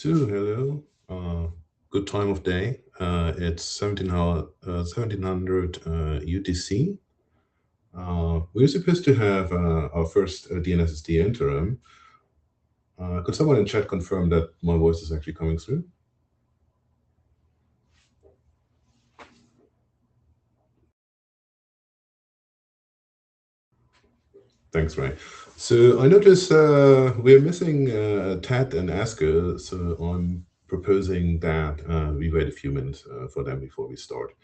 So, hello. Good time of day. It's 1700 UTC. We're supposed to have our first DNSSD interim. Could someone in chat confirm that my voice is actually coming through? Thanks, Ray. So I notice we're missing Ted and Asker, so I'm proposing that we wait a few minutes for them before we start.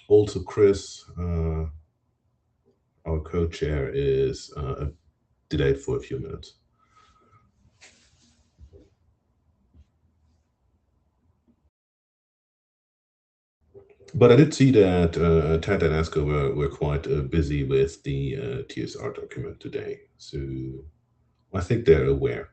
Also, Chris, our co-chair, is delayed for a few minutes. But I did see that Ted and Asker were quite busy with the TSR document today, so I think they're aware.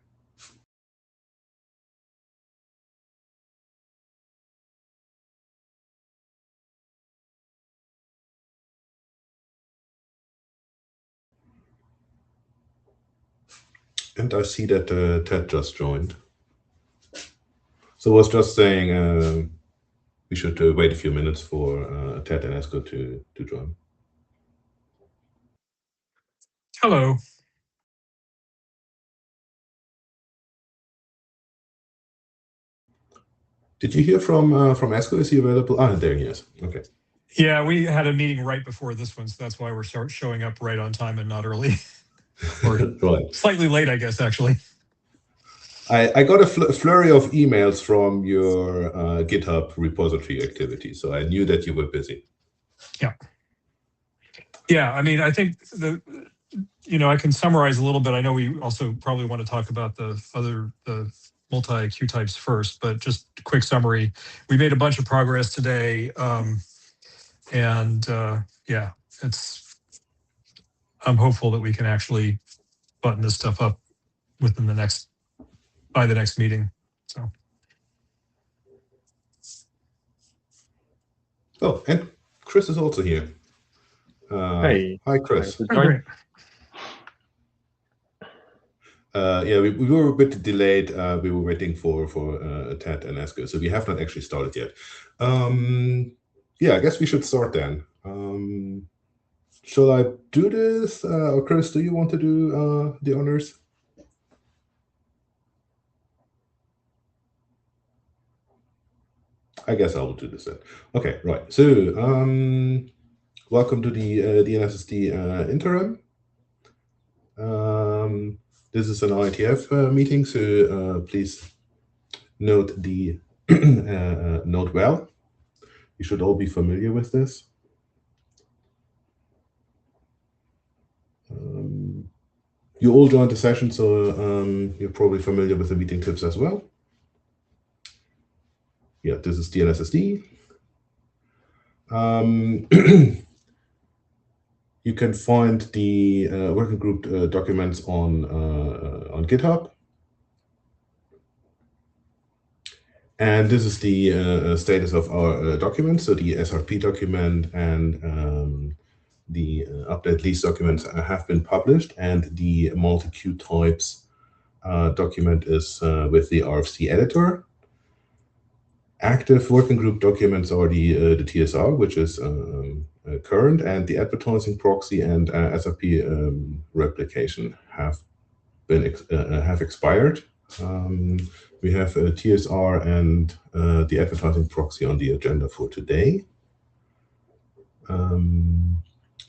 And I see that Ted just joined. So I was just saying we should wait a few minutes for Ted and Asker to join. Hello. Did you hear from Asker? Is he available? Ah, there he is. Okay. Yeah, we had a meeting right before this one, so that's why we're showing up right on time and not early. Or right. Slightly late, I guess, actually. I got a flurry of emails from your GitHub repository activity, so I knew that you were busy. Yeah. Yeah, I mean, I think I can summarize a little bit. I know we also probably want to talk about the multi-queue types first, but just a quick summary. We made a bunch of progress today, yeah, I'm hopeful that we can actually button this stuff up within by the next meeting. So. Oh, and Chris is also here. Hey. Hi, Chris. Great. Yeah, we were a bit delayed. We were waiting for Ted and Asker, so we have not actually started yet. Yeah, I guess we should start then. Shall I do this? Or Chris, do you want to do the honors? I guess I will do this then. Okay, right. So, welcome to the DNSSD interim. This is an IETF meeting, so please note the note well. You should all be familiar with this. You all joined the session, so you're probably familiar with the meeting tips as well. Yeah, this is DNSSD. You can find the working group documents on GitHub. And this is the status of our documents. So the SRP document and the update lease documents have been published, and the multi-queue types document is with the RFC editor. Active working group documents are the TSR, which is current, and the advertising proxy and SRP replication have expired. We have a TSR and the advertising proxy on the agenda for today.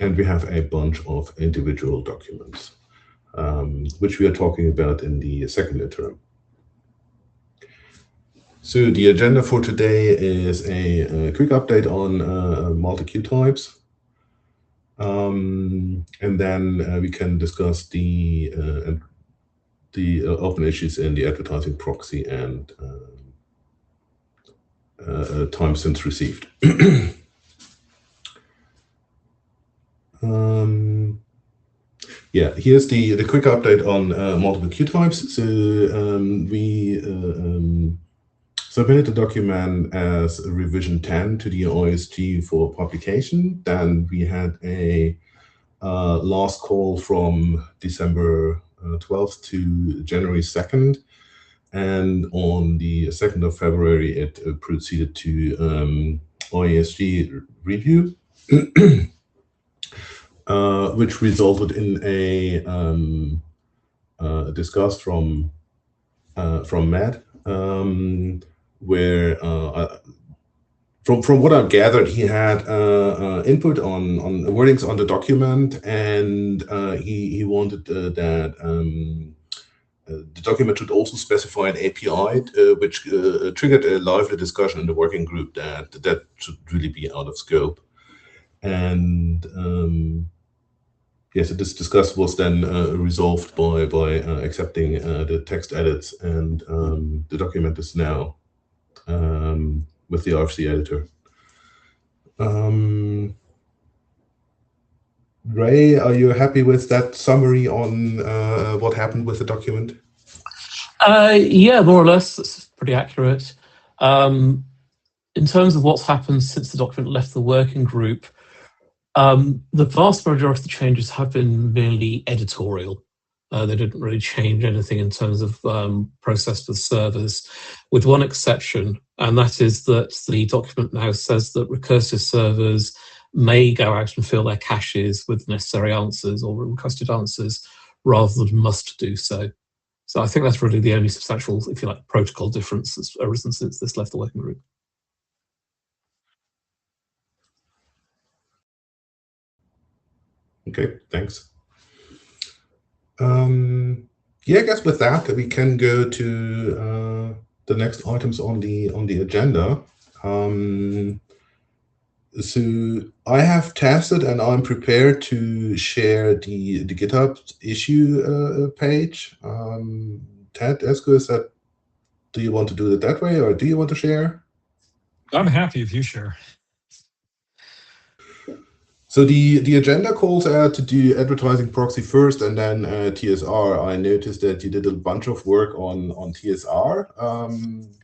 And we have a bunch of individual documents, which we are talking about in the second interim. So the agenda for today is a quick update on multi-queue types. And then we can discuss the open issues in the advertising proxy and time since received. Yeah, here's the quick update on multiple queue types. So we submitted the document as a revision 10 to the OSG for publication. Then we had a last call from December 12th to January 2nd. And on the 2nd of February, it proceeded to IESG review, which resulted in a discuss from Matt, where from what I've gathered, he had input on wordings on the document, and he wanted that the document should also specify an API, which triggered a lively discussion in the working group that should really be out of scope. And yes, this discuss was then resolved by accepting the text edits, and the document is now with the RFC editor. Ray, are you happy with that summary on what happened with the document? Yeah, more or less. It's pretty accurate. In terms of what's happened since the document left the working group, the vast majority of the changes have been merely editorial. They didn't really change anything in terms of process for the servers, with one exception, and that is that the document now says that recursive servers may go out and fill their caches with necessary answers or requested answers rather than must do so. So I think that's really the only substantial, if you like, protocol difference that's arisen since this left the working group. Okay, thanks. Yeah, I guess with that we can go to the next items on the agenda. So I have tested and I'm prepared to share the GitHub issue page. Ted, Esko, do you want to do it that way, or do you want to share? I'm happy if you share. So the agenda calls out to do advertising proxy first and then TSR. I noticed that you did a bunch of work on TSR.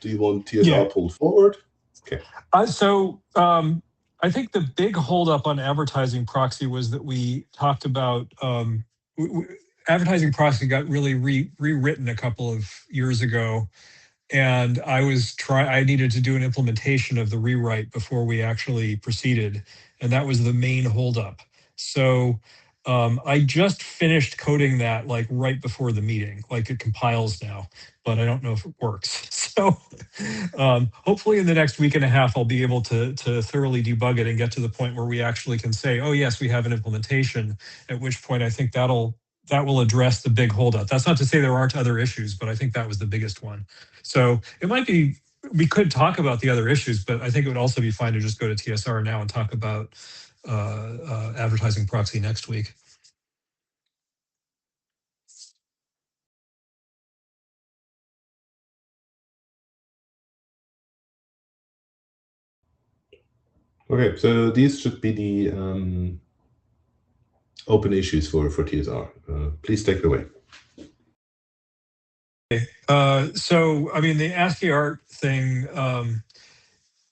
Do you want TSR pulled forward? Okay. I think the big holdup on advertising proxy was that we talked about advertising proxy got really rewritten a couple of years ago, and I needed to do an implementation of the rewrite before we actually proceeded, and that was the main holdup. So I just finished coding that like right before the meeting, like it compiles now, but I don't know if it works. So hopefully in the next week and a half, I'll be able to thoroughly debug it and get to the point where we actually can say, oh yes, we have an implementation, at which point I think that will address the big holdup. That's not to say there aren't other issues, but I think that was the biggest one. So it might be, we could talk about the other issues, but I think it would also be fine to just go to TSR now and talk about advertising proxy next week. Okay, so these should be the open issues for TSR. Please take it away. So, I mean, the ASCII art thing,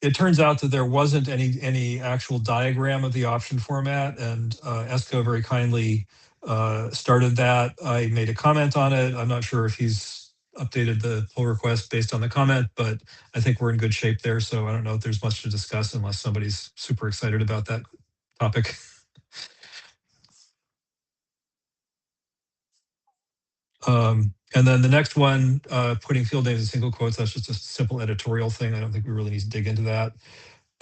it turns out that there wasn't any actual diagram of the option format, and Esko very kindly started that. I made a comment on it. I'm not sure if he's updated the pull request based on the comment, but I think we're in good shape there. So I don't know if there's much to discuss unless somebody's super excited about that topic. And then the next one, putting field names in single quotes, that's just a simple editorial thing. I don't think we really need to dig into that.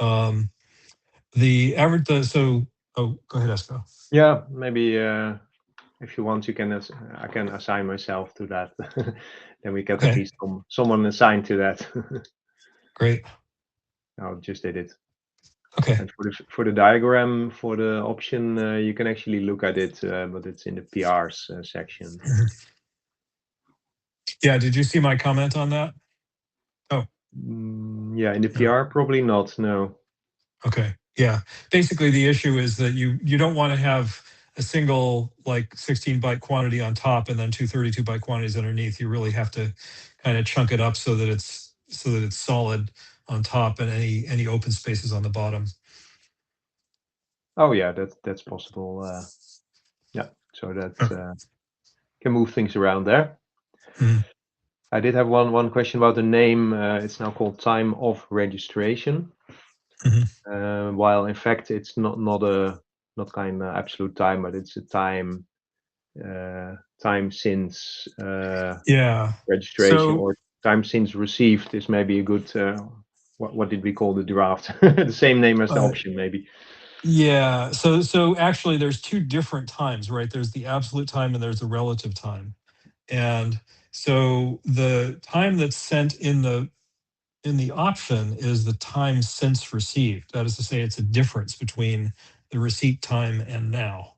The average, oh, go ahead, Esko. Yeah, maybe if you want, you can. I can assign myself to that. Then we get at least someone assigned to that. Great. I'll just did it. Okay. And for the diagram for the option, you can actually look at it, but it's in the PRs section. Yeah. Did you see my comment on that? Oh. Yeah, in the PR, probably not. No. Okay. Yeah. Basically, the issue is that you don't want to have a single like 16-byte quantity on top and then two 32-byte quantities underneath. You really have to kind of chunk it up so that it's solid on top and any open spaces on the bottom. Oh yeah, that's possible. Yeah, so that can move things around there. I did have one question about the name. It's now called time of registration, while in fact it's not kind of absolute time, but it's a time since Yeah. registration, So or time since received is maybe a good. What did we call the draft? The same name as the option, maybe. yeah. So actually, there's two different times, right? There's the absolute time and there's the relative time. And so the time that's sent in the option is the time since received. That is to say, it's a difference between the receipt time and now,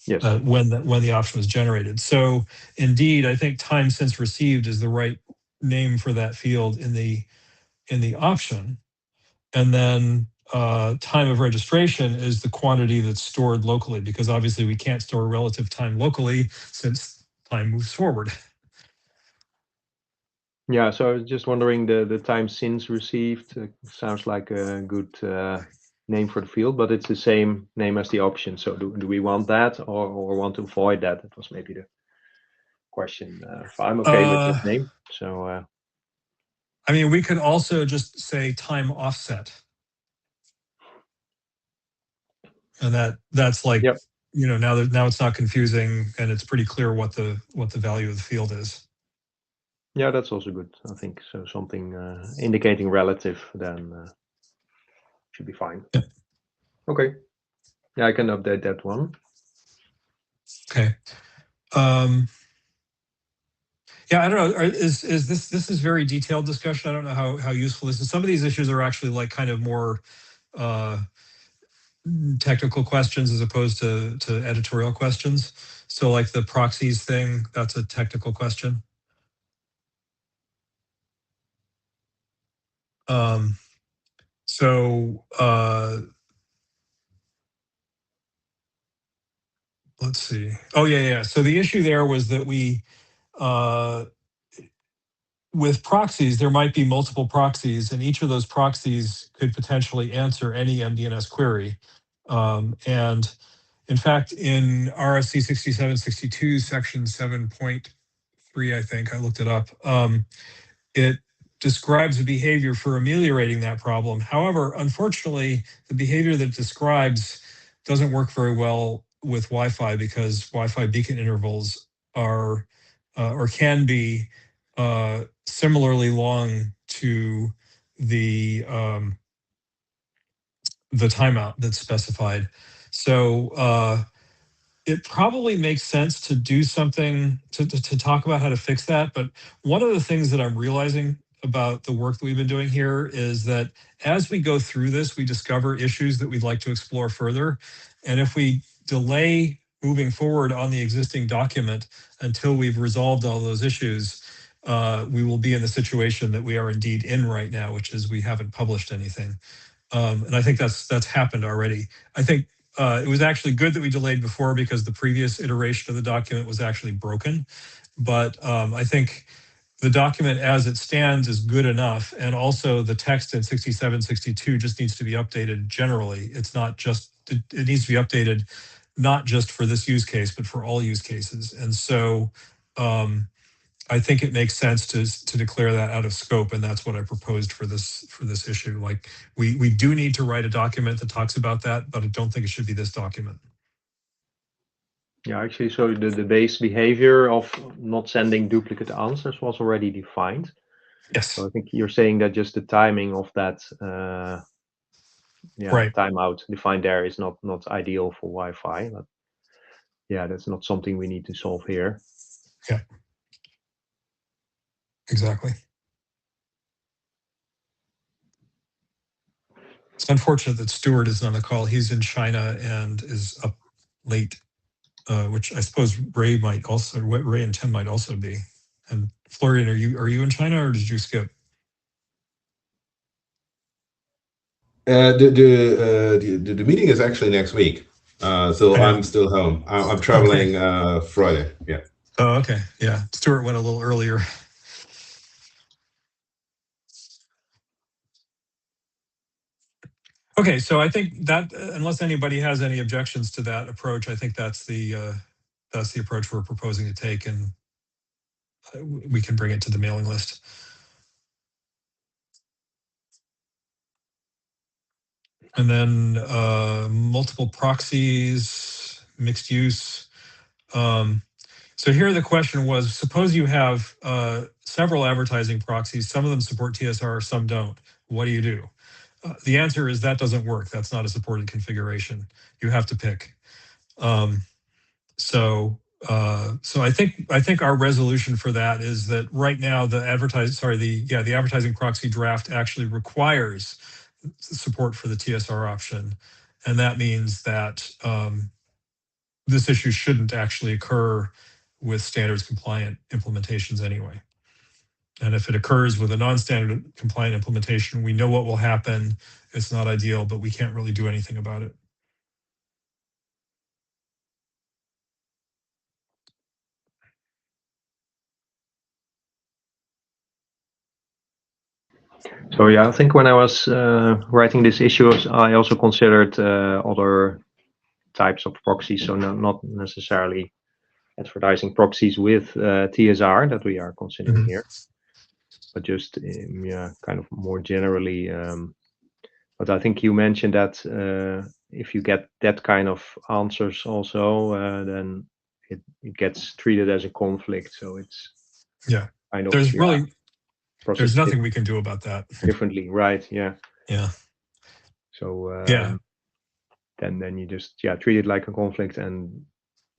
Yes. when the option was generated. So indeed, I think time since received is the right name for that field in the option. And then time of registration is the quantity that's stored locally, because obviously we can't store relative time locally since time moves forward. Yeah, so I was just wondering, the time since received sounds like a good name for the field, but it's the same name as the option. So do we want that, or want to avoid that? That was maybe the question. I'm okay with this name. So I mean, we could also just say time offset. And that's like, Yep. Now it's not confusing, and it's pretty clear what the value of the field is. yeah, that's also good, I think. So something indicating relative, then should be fine. Yeah. Okay. Yeah, I can update that one. Okay. Yeah, I don't know. Is this is very detailed discussion? I don't know how useful this is. Some of these issues are actually like kind of more technical questions as opposed to editorial questions. So like the proxies thing, that's a technical question. So let's see. Oh yeah. So the issue there was that we with proxies, there might be multiple proxies, and each of those proxies could potentially answer any MDNS query. And in fact, in RFC 6762, section 7.3, I think, I looked it up, it describes a behavior for ameliorating that problem. However, unfortunately, the behavior that it describes doesn't work very well with Wi-Fi, because Wi-Fi beacon intervals are or can be similarly long to the timeout that's specified. So it probably makes sense to do something to talk about how to fix that. But one of the things that I'm realizing about the work that we've been doing here is that as we go through this, we discover issues that we'd like to explore further. And if we delay moving forward on the existing document until we've resolved all those issues, we will be in the situation that we are indeed in right now, which is we haven't published anything. And I think that's happened already. I think it was actually good that we delayed before, because the previous iteration of the document was actually broken. But I think the document as it stands is good enough. And also the text in 6762 just needs to be updated generally. It's not just, it needs to be updated not just for this use case, but for all use cases. And so I think it makes sense to declare that out of scope, and that's what I proposed for this issue. Like we do need to write a document that talks about that, but I don't think it should be this document. Yeah, actually, so the base behavior of not sending duplicate answers was already defined. Yes. So I think you're saying that just the timing of that Right. timeout defined there is not ideal for Wi-Fi. But yeah, that's not something we need to solve here. Yeah. Exactly. It's unfortunate that Stuart isn't on the call. He's in China and is up late, which I suppose Ray and Tim might also be. And Florian, are you in China, or did you skip? The meeting is actually next week, so I'm still home. I'm traveling Friday. Yeah. Oh, okay. Yeah, Stuart went a little earlier. Okay, so I think that unless anybody has any objections to that approach, I think that's the approach we're proposing to take. And we can bring it to the mailing list. And then multiple proxies, mixed use. So here the question was, suppose you have several advertising proxies, some of them support TSR, some don't. What do you do? The answer is that doesn't work. That's not a supported configuration. You have to pick. So I think our resolution for that is that right now the advertising proxy draft actually requires support for the TSR option, and that means that this issue shouldn't actually occur with standards compliant implementations anyway. And if it occurs with a non-standard compliant implementation, we know what will happen. It's not ideal, but we can't really do anything about it. So yeah, I think when I was writing this issue, I also considered other types of proxies. So not necessarily advertising proxies with TSR that we are considering here, but just yeah, kind of more generally. But I think you mentioned that if you get that kind of answers also, then it gets treated as a conflict. So it's kind of There's nothing we can do about that. Differently, right? Yeah. Yeah. So yeah. Then you just treat it like a conflict and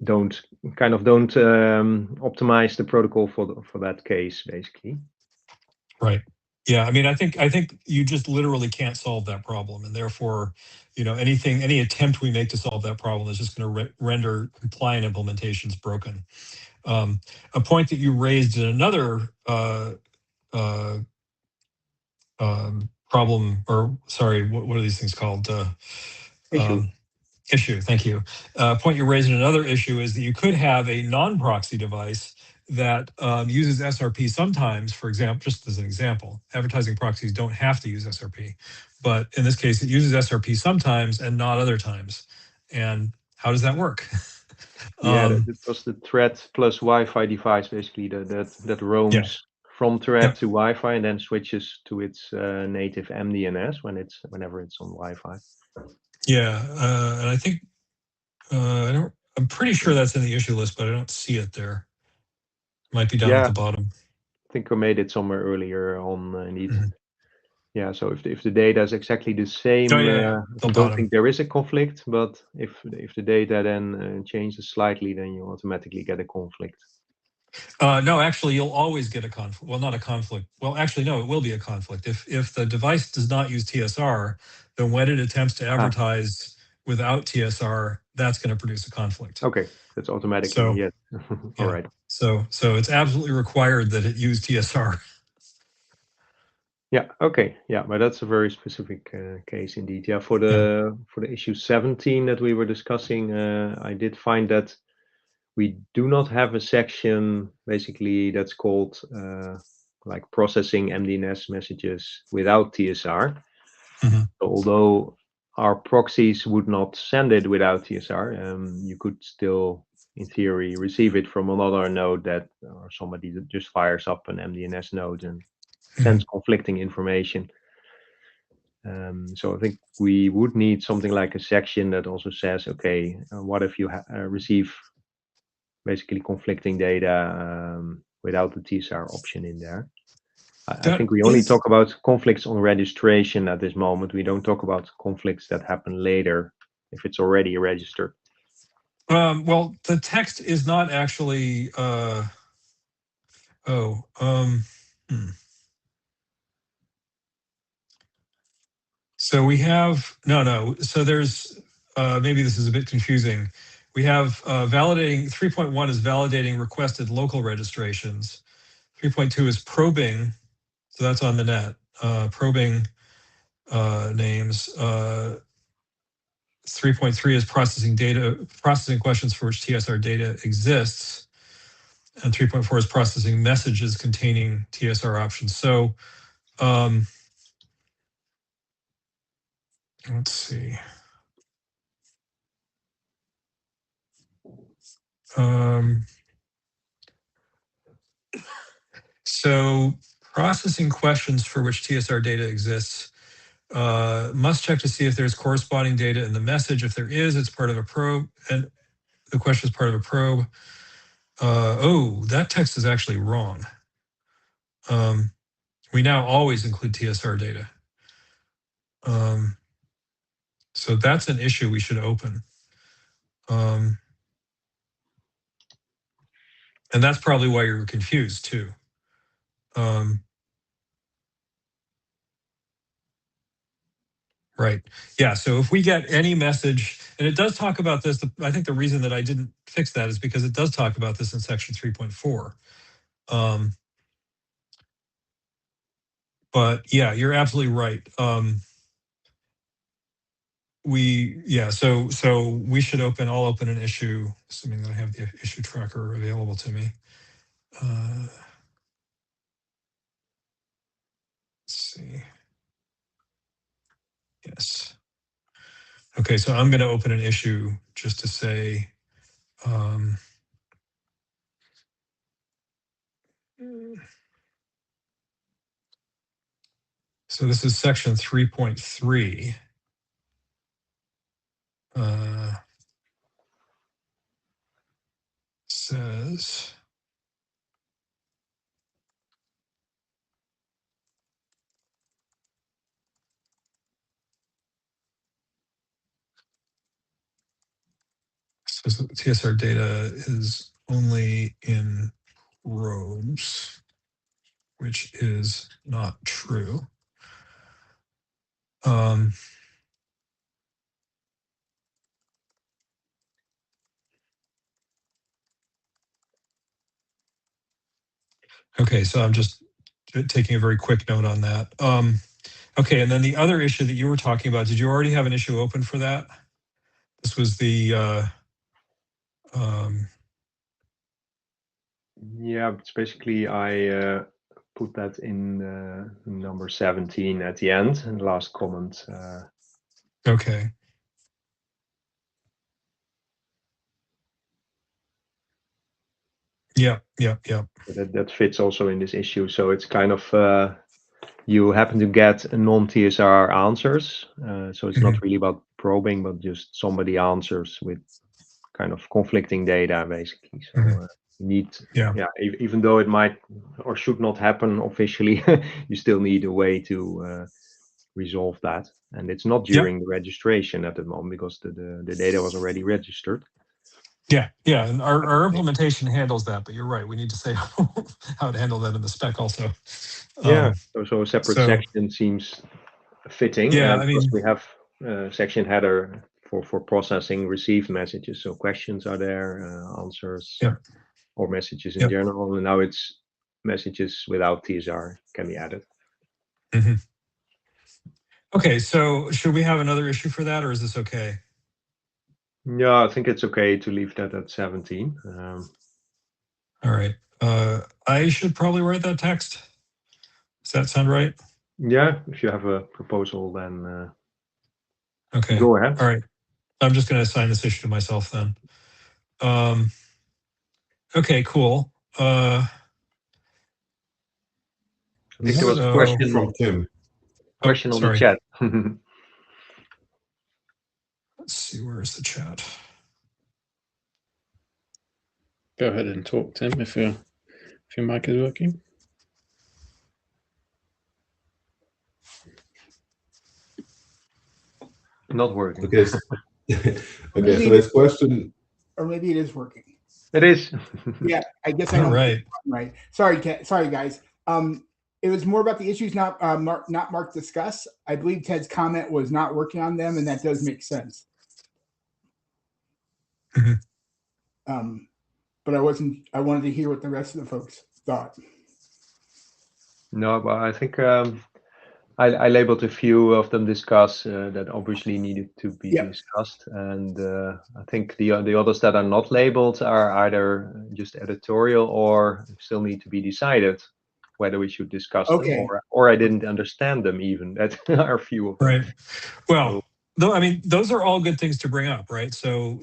don't optimize the protocol for that case, basically. Right. Yeah. I mean, I think you just literally can't solve that problem, and therefore, any attempt we make to solve that problem is just going to render compliant implementations broken. A point that you raised in another problem, or sorry, what are these things called? Issue. Thank you. Point you raised in another issue is that you could have a non-proxy device that uses SRP sometimes. For example, just as an example, advertising proxies don't have to use SRP, but in this case, it uses SRP sometimes and not other times. And how does that work? That was the thread plus Wi-Fi device, basically that roams from thread to Wi-Fi and then switches to its native MDNS whenever it's on Wi-Fi. Yeah, and I think I'm pretty sure that's in the issue list, but I don't see it there. Might be down at the bottom. I think I made it somewhere earlier on indeed. Yeah, so if the data is exactly the same, I don't think there is a conflict. But if the data then changes slightly, then you automatically get a conflict. No, actually, you'll always get a conflict. Well, not a conflict. Well, actually, no, it will be a conflict. If the device does not use TSR, then when it attempts to advertise without TSR, that's going to produce a conflict. Okay, that's automatic. So, yes. All right. So it's absolutely required that it use TSR. Yeah. Okay. Yeah, but that's a very specific case indeed. Yeah. For the issue 17 that we were discussing, I did find that we do not have a section basically that's called like processing MDNS messages without TSR. So although our proxies would not send it without TSR, you could still, in theory, receive it from another node or somebody that just fires up an MDNS node and sends conflicting information. So I think we would need something like a section that also says, okay, what if you receive basically conflicting data without the TSR option in there? I think we only talk about conflicts on registration at this moment. We don't talk about conflicts that happen later if it's already registered. Well, the text is not actually. So we have no. So there's maybe this is a bit confusing. We have validating 3.1 is validating requested local registrations. 3.2 is probing, so that's on the net. Probing names. 3.3 is processing questions for which TSR data exists. And 3.4 is processing messages containing TSR options. So let's see. So processing questions for which TSR data exists must check to see if there's corresponding data in the message. If there is, it's part of a probe, and the question is part of a probe. Oh, that text is actually wrong. We now always include TSR data. So that's an issue we should open. And that's probably why you're confused too. Right. Yeah. So if we get any message, and it does talk about this, I think the reason that I didn't fix that is because it does talk about this in section 3.4. But yeah, you're absolutely right. So we should I'll open an issue, assuming that I have the issue tracker available to me. Let's see. Yes. Okay, so I'm going to open an issue just to say, so this is section 3.3. Says, says that TSR data is only in probes, which is not true. Okay, so I'm just taking a very quick note on that. Okay, and then the other issue that you were talking about, did you already have an issue open for that? This was the Yeah, it's basically I put that in number 17 at the end, and last comment. okay. Yeah. That fits also in this issue. So it's kind of you happen to get non-TSR answers. So it's not really about probing, but just somebody answers with kind of conflicting data, basically. So you need, even though it might or should not happen officially, you still need a way to resolve that. And it's not during the registration at the moment because the data was already registered. Yeah, and our implementation handles that, but you're right. We need to say how to handle that in the spec also. Yeah, so a separate section seems fitting. Yeah, I because mean, we have section header for processing received messages. So questions are there, answers, or messages in general. And now it's messages without TSR can be added. Okay, so should we have another issue for that, or is this okay? Yeah, I think it's okay to leave that at 17. All right. I should probably write that text. Does that sound right? Yeah, if you have a proposal, then okay. Go ahead. All right. I'm just going to assign this issue to myself then. Okay, cool. I think there was a question from Tim. Question on the chat. Let's see, where's the chat? Go ahead and talk, Tim, if your mic is working. Not working. Okay. Okay, so this question. Or maybe it is working. It is. Yeah, I guess I don't. Right. Sorry, guys. It was more about the issues not marked discuss. I believe Ted's comment was not working on them, and that does make sense. But I wanted to hear what the rest of the folks thought. No, but I think I labeled a few of them discuss that obviously needed to be discussed, and I think the others that are not labeled are either just editorial or still need to be decided whether we should discuss them, or I didn't understand them even. That are a few of them. Right. Well, Though, I mean, those are all good things to bring up, right? So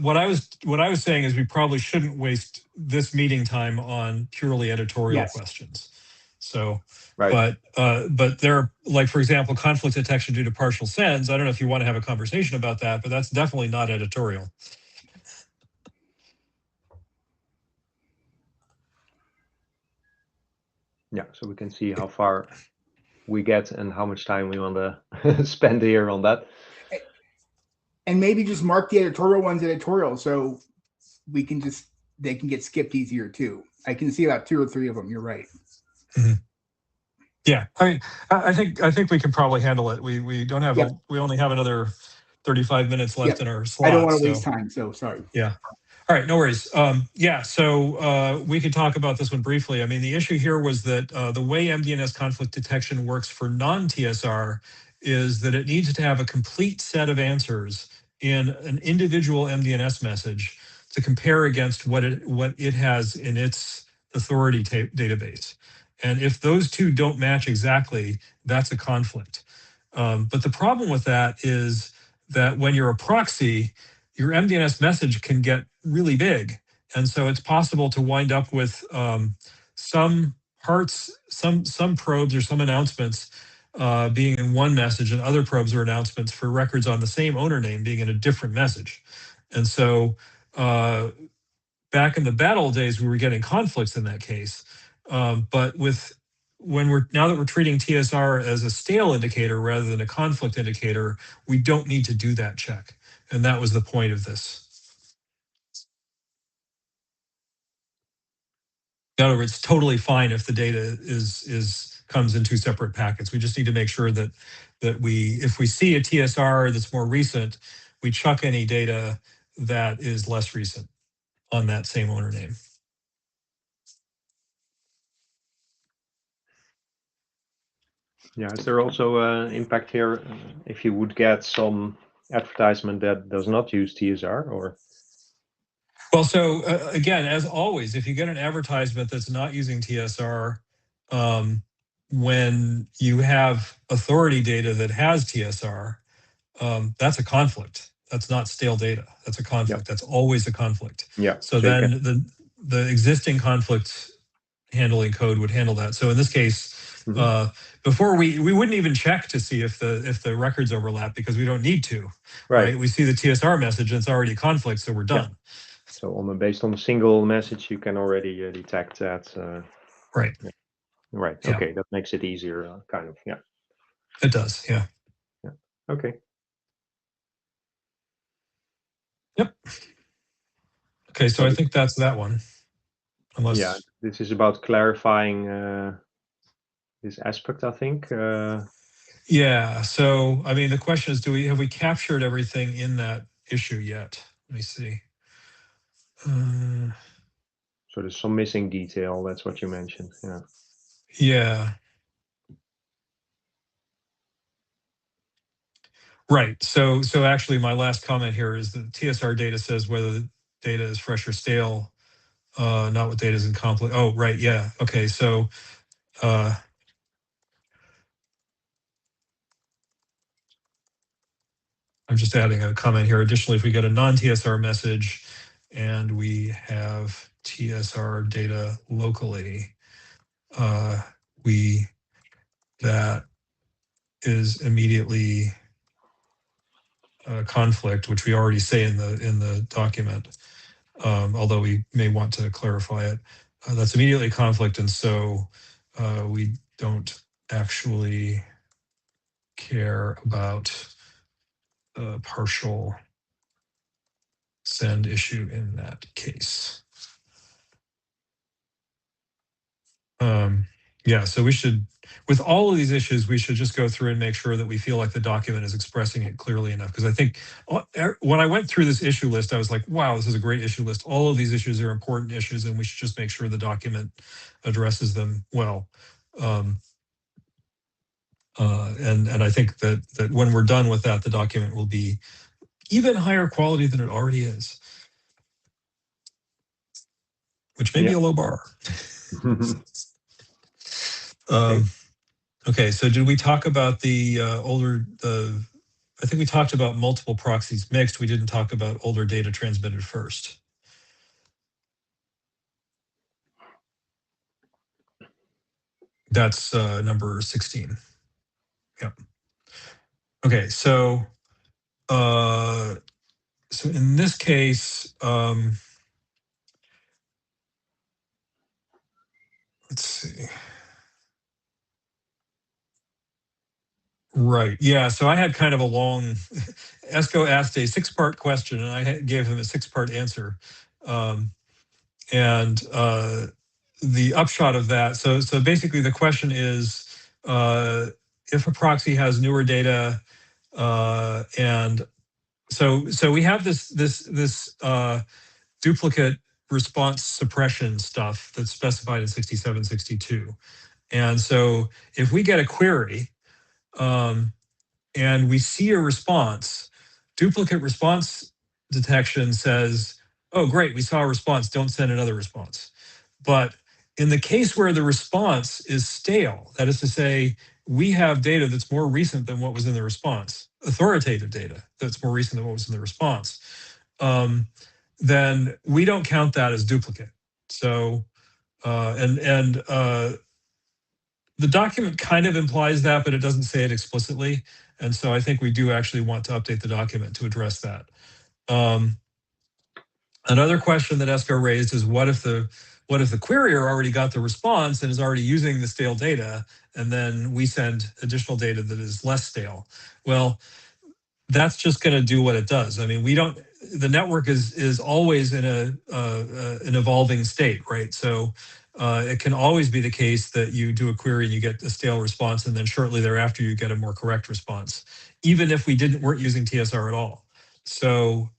what I was saying is we probably shouldn't waste this meeting time on purely editorial Yes. questions. So, Right. but there are, like, for example, conflict detection due to partial sends. I don't know if you want to have a conversation about that, but that's definitely not editorial. Yeah, so we can see how far we get and how much time we want to spend here on that. And maybe just mark the editorial ones editorial, so they can get skipped easier too. I can see about 2 or 3 of them. You're right. Mm-hmm. Yeah, I mean, I think we can probably handle it. We don't have we only have another 35 minutes left in our slot. I don't want to waste time, so sorry. Yeah. All right, no worries. Yeah, so we could talk about this one briefly. I mean, the issue here was that the way MDNS conflict detection works for non-TSR is that it needs to have a complete set of answers in an individual MDNS message to compare against what it has in its authority database. And if those two don't match exactly, that's a conflict. But the problem with that is that when you're a proxy, your MDNS message can get really big. And so it's possible to wind up with some parts, some probes or some announcements being in one message and other probes or announcements for records on the same owner name being in a different message. And so back in the bad old days, we were getting conflicts in that case. But now that we're treating TSR as a stale indicator rather than a conflict indicator, we don't need to do that check. And that was the point of this. In other words, it's totally fine if the data comes in 2 separate packets. We just need to make sure that if we see a TSR that's more recent, we chuck any data that is less recent on that same owner name. Yeah, is there also an impact here if you would get some advertisement that does not use TSR, or? Well, so again, as always, if you get an advertisement that's not using TSR, when you have authority data that has TSR, that's a conflict. That's not stale data. That's a conflict. Yep. That's always a conflict. Yeah. So then the existing conflict handling code would handle that. So in this case, before we wouldn't even check to see if the records overlap because we don't need to. Right. We see the TSR message and it's already a conflict, so we're done. Yeah. So based on a single message, you can already detect that. Right. Yeah. Right. Yeah. Okay, that makes it easier, kind of. Yeah. It does. Yeah. Yeah. Okay. Yep. Okay, so I think that's that one. Unless... Yeah, this is about clarifying this aspect, I think. Yeah. So, I mean, the question is, have we captured everything in that issue yet? Let me see. So there's some missing detail. That's what you mentioned. Yeah. Yeah. Right. So actually, my last comment here is that TSR data says whether the data is fresh or stale, not what data is in conflict. Oh, right. Yeah. Okay. So, I'm just adding a comment here. Additionally, if we get a non-TSR message and we have TSR data locally, that is immediately a conflict, which we already say in the document, although we may want to clarify it. That's immediately a conflict, and so we don't actually care about the partial send issue in that case. Yeah, so we should, with all of these issues, we should just go through and make sure that we feel like the document is expressing it clearly enough. Because I think when I went through this issue list, I was like, wow, this is a great issue list. All of these issues are important issues, and we should just make sure the document addresses them well. And I think that when we're done with that, the document will be even higher quality than it already is, which may be a low bar. Okay, so did we talk about the I think we talked about multiple proxies mixed. We didn't talk about older data transmitted first. That's number 16. Yep. Okay, so in this case, let's see. Right. Yeah. So I had kind of a long. Esko asked a 6-part question, and I gave him a 6-part answer. The upshot of that. So basically, the question is, if a proxy has newer data, and so we have this duplicate response suppression stuff that's specified in 6762, and so if we get a query. And we see a response, duplicate response detection says, oh, great, we saw a response, don't send another response. But in the case where the response is stale, that is to say, we have data that's more recent than what was in the response, authoritative data that's more recent than what was in the response, then we don't count that as duplicate. So, the document kind of implies that, but it doesn't say it explicitly. And so I think we do actually want to update the document to address that. Another question that Esko raised is what if the querier already got the response and is already using the stale data, and then we send additional data that is less stale? Well, that's just going to do what it does. I mean, the network is always in an evolving state, right? So it can always be the case that you do a query and you get a stale response, and then shortly thereafter you get a more correct response, even if we weren't using TSR at all. So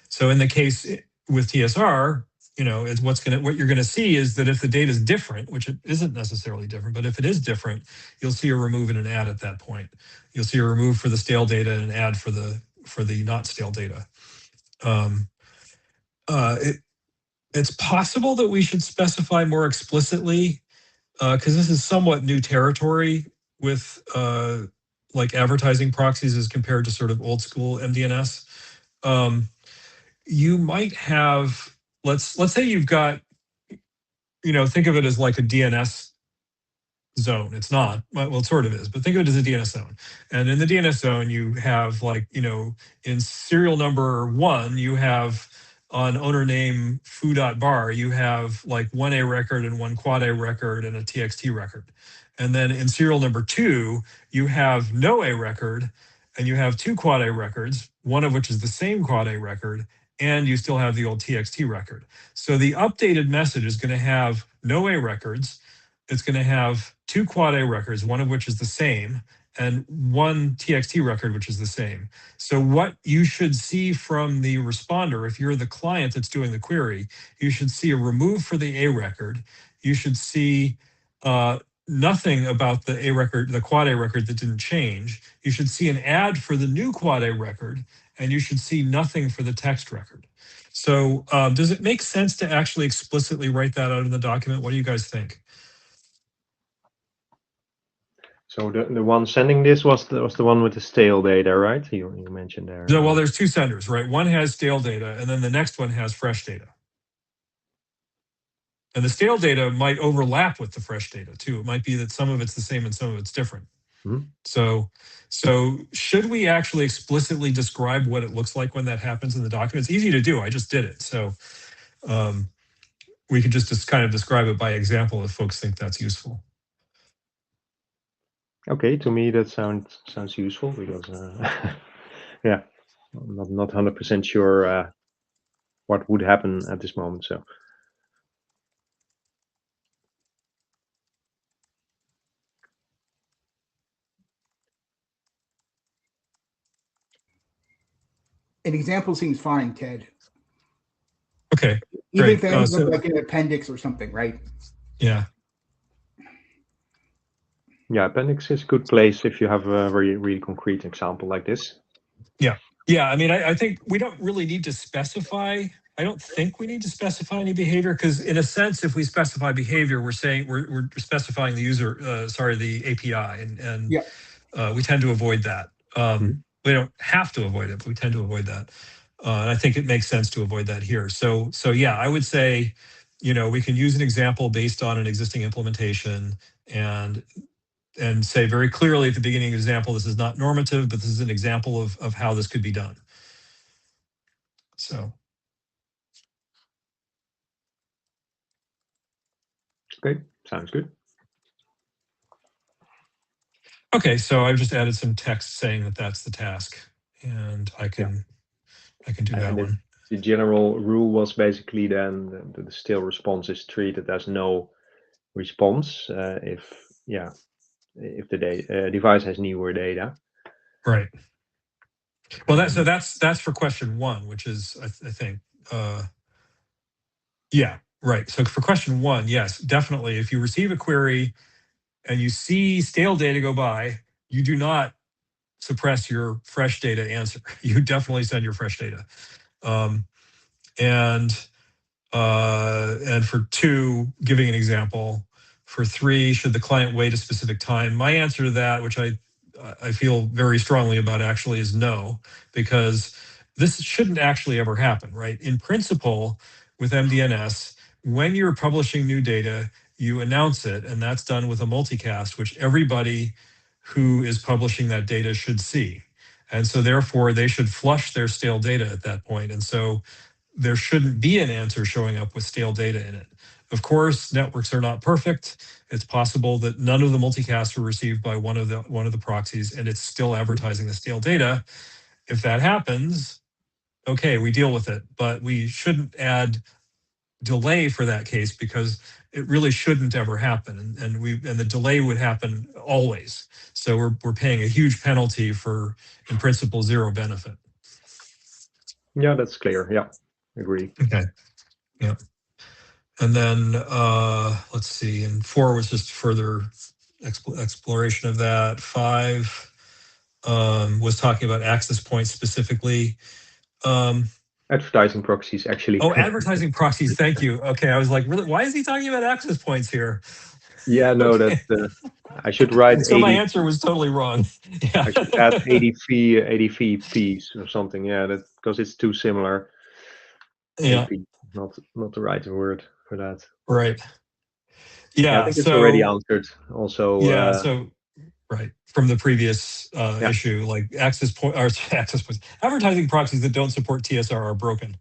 so in the case with TSR, it's what you're gonna see is that if the data is different, which it isn't necessarily different, but if it is different, you'll see a remove and an add at that point. You'll see a remove for the stale data and an add for the not stale data. It's possible that we should specify more explicitly, because this is somewhat new territory with like advertising proxies as compared to sort of old school MDNS. You might have, let's say you've got, think of it as like a DNS zone. It's not, well, it sort of is, but think of it as a DNS zone. And in the DNS zone, you have like, in serial number 1, you have on owner name foo.bar, you have like 1A record and 1 quad A record and a TXT record. And then in serial number 2, you have no A record and you have 2 quad A records, one of which is the same quad A record, and you still have the old TXT record. So the updated message is going to have no A records. It's going to have 2 quad A records, one of which is the same, and 1 TXT record, which is the same. So what you should see from the responder, if you're the client that's doing the query, you should see a remove for the A record. You should see nothing about the A record, the quad A record that didn't change. You should see an add for the new quad A record, and you should see nothing for the text record. So does it make sense to actually explicitly write that out in the document? What do you guys think? So the one sending this was the one with the stale data, right? You mentioned there. So, well, there's 2 senders, right? One has stale data, and then the next one has fresh data. And the stale data might overlap with the fresh data too. It might be that some of it's the same and some of it's different. Mm-hmm. So should we actually explicitly describe what it looks like when that happens in the document? It's easy to do. I just did it. So we could just kind of describe it by example if folks think that's useful. Okay, to me that sounds useful because yeah, I'm not 100% sure what would happen at this moment. So an example seems fine, Ted. Okay. Even if it looks like an appendix or something, right? Yeah. Yeah, appendix is a good place if you have a very really concrete example like this. Yeah. Yeah. I mean, I think we don't really need to specify. I don't think we need to specify any behavior because, in a sense, if we specify behavior, we're saying we're specifying the user, the API, and yeah. We tend to avoid that. We don't have to avoid it, but we tend to avoid that. And I think it makes sense to avoid that here. So yeah, I would say, we can use an example based on an existing implementation and say very clearly at the beginning of the example, this is not normative, but this is an example of how this could be done. So. Okay, sounds good. Okay, so I've just added some text saying that that's the task, and I can do that one. The general rule was basically then the stale response is treated as no response if the device has newer data. Right. Well, that's for question 1, which is I think yeah, right. So for question 1, yes, definitely. If you receive a query and you see stale data go by, you do not suppress your fresh data answer. You definitely send your fresh data. And for 2, giving an example, for 3, should the client wait a specific time? My answer to that, which I feel very strongly about actually, is no, because this shouldn't actually ever happen, right? In principle, with MDNS, when you're publishing new data, you announce it, and that's done with a multicast, which everybody who is publishing that data should see. And so therefore, they should flush their stale data at that point. And so there shouldn't be an answer showing up with stale data in it. Of course, networks are not perfect. It's possible that none of the multicasts were received by one of the proxies, and it's still advertising the stale data. If that happens, okay, we deal with it, but we shouldn't add delay for that case because it really shouldn't ever happen, and the delay would happen always. So we're paying a huge penalty for, in principle, zero benefit. Yeah, that's clear. Yeah, agree. Okay. Yeah. And then let's see, and 4 was just further exploration of that. 5 was talking about access points specifically. Advertising proxies, actually. Oh, advertising proxies. Thank you. Okay, I was like, really? Why is he talking about access points here? Yeah, no, Okay. I should write. So my answer was totally wrong. Yeah. I should add ADVPs or something. Yeah, that because it's too similar. Yeah. AP, not the right word for that. Right. Yeah. I think it's already answered. Also. Yeah. So. Right, from the previous issue, like access points, advertising proxies that don't support TSR are broken,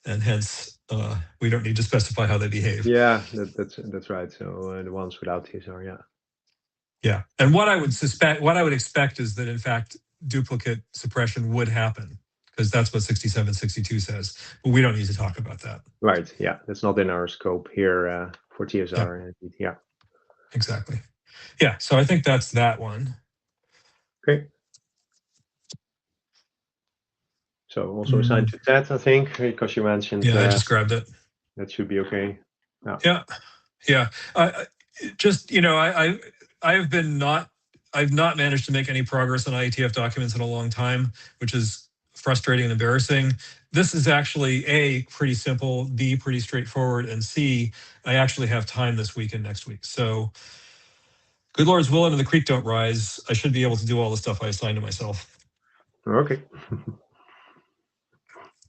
and hence we don't need to specify how they behave. Yeah, that's right. So the ones without TSR, yeah. Yeah, and what I would expect is that in fact duplicate suppression would happen because that's what 6762 says. But we don't need to talk about that. Right. Yeah, that's not in our scope here for TSR. Yeah. Exactly. Yeah, so I think that's that one. Okay. So also assigned to Ted, I think, because you mentioned. Yeah, I just grabbed it. That should be okay. Yeah. Just I've not managed to make any progress on IETF documents in a long time, which is frustrating and embarrassing. This is actually A, pretty simple, B, pretty straightforward, and C, I actually have time this week and next week. So good Lord's willing and the creek don't rise. I should be able to do all the stuff I assigned to myself. Okay.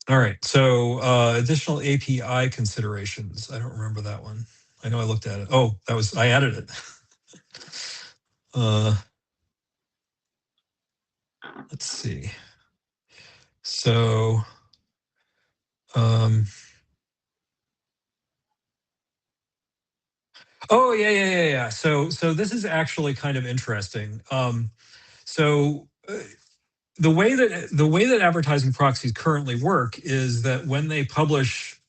All right. So additional API considerations. I don't remember that one. I know I looked at it. Oh, I added it. Let's see. So oh yeah. So this is actually kind of interesting. The way that advertising proxies currently work is that when they publish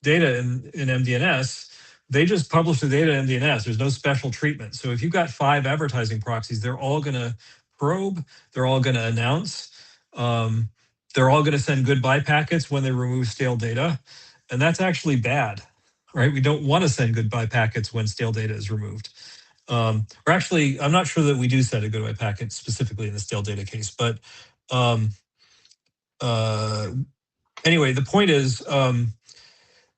data in MDNS, they just publish the data in MDNS. There's no special treatment. So if you've got 5 advertising proxies, they're all going to probe, they're all going to announce, they're all going to send goodbye packets when they remove stale data. And that's actually bad, right? We don't want to send goodbye packets when stale data is removed. Or actually, I'm not sure that we do send a goodbye packet specifically in the stale data case, but anyway, the point is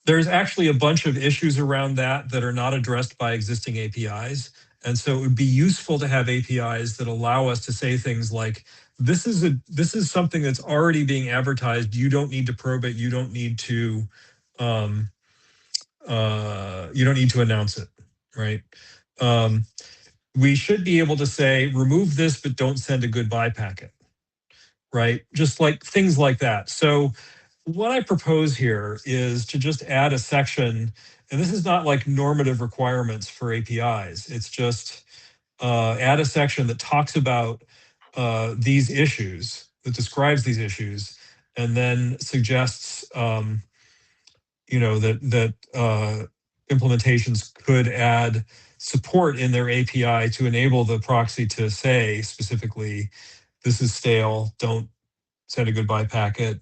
there's actually a bunch of issues around that are not addressed by existing APIs. And so it would be useful to have APIs that allow us to say things like this is something that's already being advertised. You don't need to probe it. You don't need to announce it, right? We should be able to say, remove this, but don't send a goodbye packet, right? Just like things like that. So what I propose here is to just add a section, and this is not like normative requirements for APIs. It's just add a section that talks about these issues, that describes these issues, and then suggests, that implementations could add support in their API to enable the proxy to say specifically, this is stale, don't send a goodbye packet.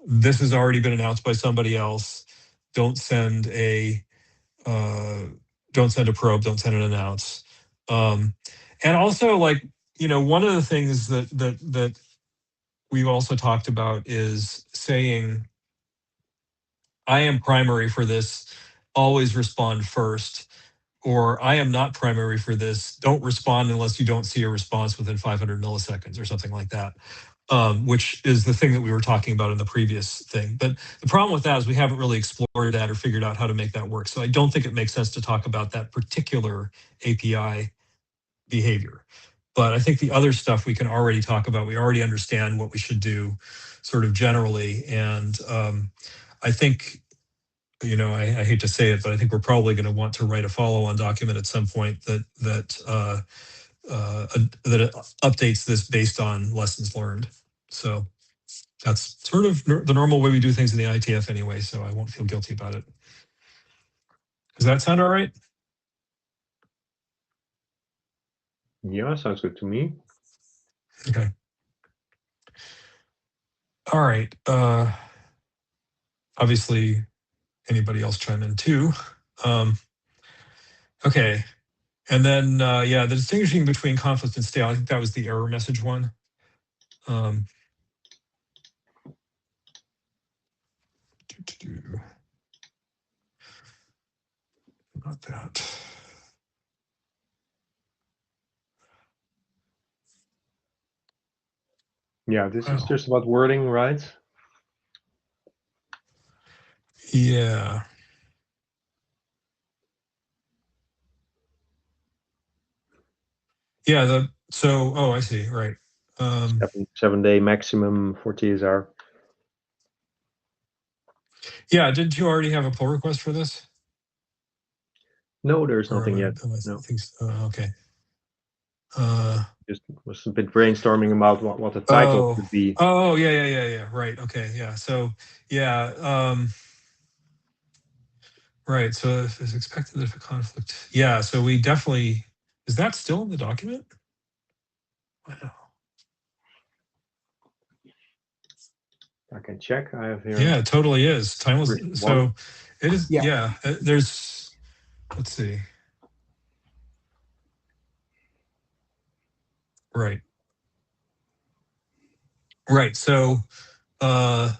This has already been announced by somebody else. Don't send a probe, don't send an announce. And also, like, one of the things that we've also talked about is saying, I am primary for this, always respond first, or I am not primary for this, don't respond unless you don't see a response within 500 milliseconds or something like that, which is the thing that we were talking about in the previous thing. But the problem with that is we haven't really explored that or figured out how to make that work. So I don't think it makes sense to talk about that particular API behavior. But I think the other stuff we can already talk about. We already understand what we should do sort of generally. And I think, I hate to say it, but I think we're probably going to want to write a follow-on document at some point that updates this based on lessons learned. So that's sort of the normal way we do things in the IETF anyway, so I won't feel guilty about it. Does that sound all right? Yeah, sounds good to me. Okay. All right. Obviously, anybody else chime in too. Okay. And then, the distinguishing between conflict and stale, I think that was the error message one. Not that. Yeah, this is just about wording, right? Yeah. Yeah, I see, right. 7-day maximum for TSR. Yeah, didn't you already have a pull request for this? No, there's nothing yet. No. Okay. Just was a bit brainstorming about what the title could be. Oh, yeah. Right. Okay. Yeah. So, yeah. Right. So if it's expected if a conflict. Yeah. So we definitely, is that still in the document? Wow. I can check. I have here. Yeah, it totally is. Timeless. So it is. Yeah. Yeah. There's, let's see. Right. Right. So it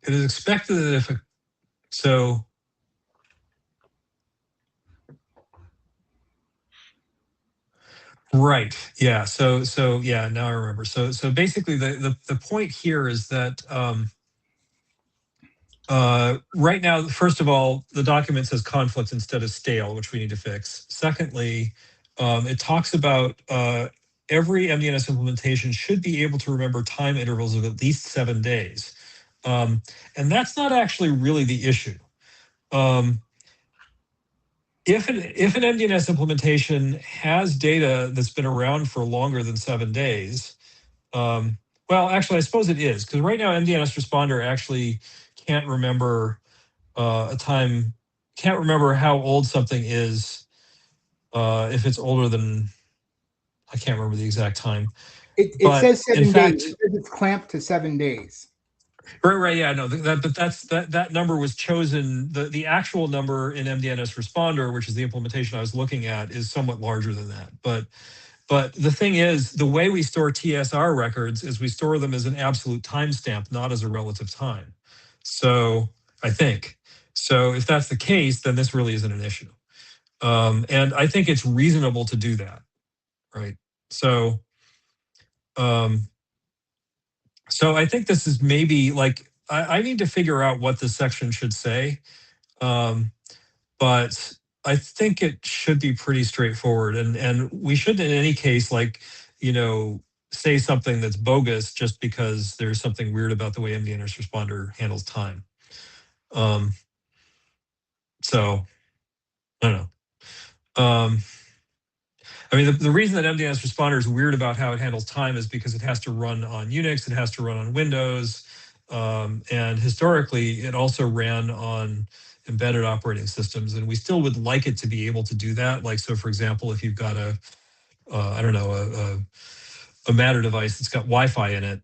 is expected that if right. Yeah. So yeah, now I remember. So basically the point here is that right now, first of all, the document says conflict instead of stale, which we need to fix. Secondly, it talks about every MDNS implementation should be able to remember time intervals of at least 7 days. And that's not actually really the issue. If an MDNS implementation has data that's been around for longer than 7 days, well, actually, I suppose it is, because right now MDNS responder actually can't remember can't remember how old something is if it's older than, I can't remember the exact time. It says 7 days. It says it's clamped to 7 days. Right. Yeah, no, that number was chosen. The actual number in MDNS responder, which is the implementation I was looking at, is somewhat larger than that. But the thing is, the way we store TSR records is we store them as an absolute timestamp, not as a relative time. So I think, so if that's the case, then this really isn't an issue. And I think it's reasonable to do that, right? So, so I think this is maybe like, I need to figure out what this section should say. But I think it should be pretty straightforward, and we shouldn't in any case, like, say something that's bogus just because there's something weird about the way MDNS responder handles time. So I don't know. I mean, the reason that MDNS responder is weird about how it handles time is because it has to run on Unix, it has to run on Windows, and historically, it also ran on embedded operating systems, and we still would like it to be able to do that. Like, so for example, if you've got I don't know, a Matter device that's got Wi-Fi in it,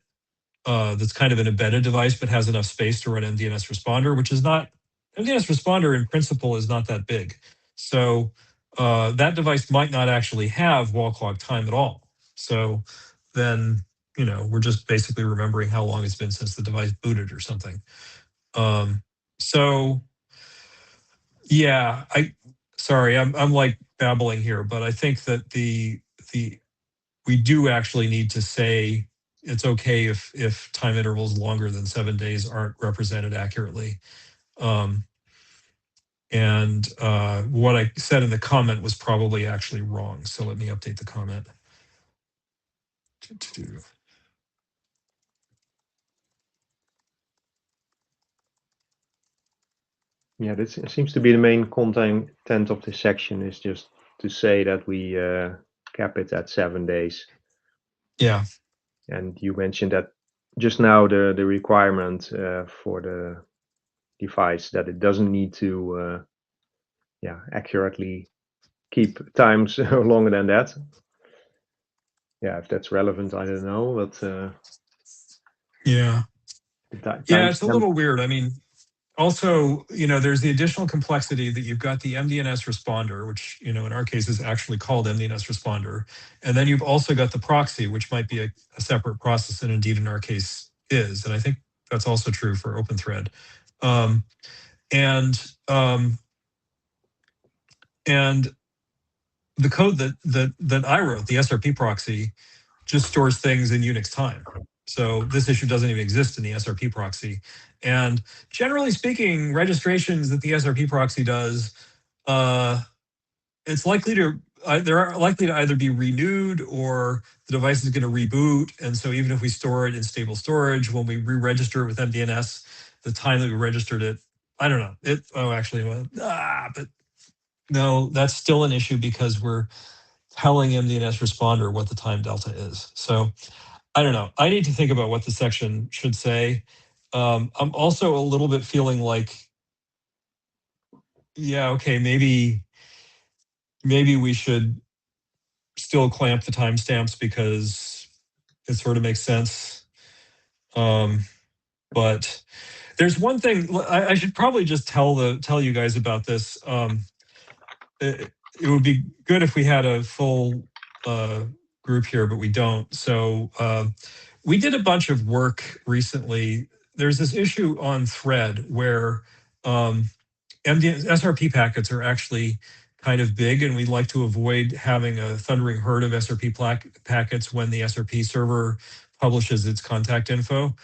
that's kind of an embedded device but has enough space to run MDNS responder, which is not, MDNS responder in principle is not that big. So that device might not actually have wall clock time at all. So then, we're just basically remembering how long it's been since the device booted or something. So yeah, sorry, I'm like babbling here, but I think that we do actually need to say it's okay if time intervals longer than 7 days aren't represented accurately. And what I said in the comment was probably actually wrong. So let me update the comment. Yeah, this seems to be the main content of this section, is just to say that we cap it at 7 days. Yeah. And you mentioned that just now, the requirement for the device, that it doesn't need to accurately keep times longer than that. Yeah, if that's relevant, I don't know, but yeah, it's a little weird. I mean, also, there's the additional complexity that you've got the MDNS responder, which, in our case is actually called MDNS responder. And then you've also got the proxy, which might be a separate process, and indeed in our case is. And I think that's also true for OpenThread. And the code that I wrote, the SRP proxy, just stores things in Unix time. So this issue doesn't even exist in the SRP proxy. And generally speaking, registrations that the SRP proxy does, it's likely to, they're likely to either be renewed or the device is going to reboot. And so even if we store it in stable storage, when we re-register it with MDNS, the time that we registered it, I don't know. But no, that's still an issue because we're telling MDNS responder what the time delta is. So I don't know. I need to think about what the section should say. I'm also a little bit feeling like, yeah, okay, maybe we should still clamp the timestamps because it sort of makes sense. But there's one thing I should probably just tell you guys about this. It would be good if we had a full group here, but we don't. So we did a bunch of work recently. There's this issue on Thread where SRP packets are actually kind of big, and we'd like to avoid having a thundering herd of SRP packets when the SRP server publishes its contact info.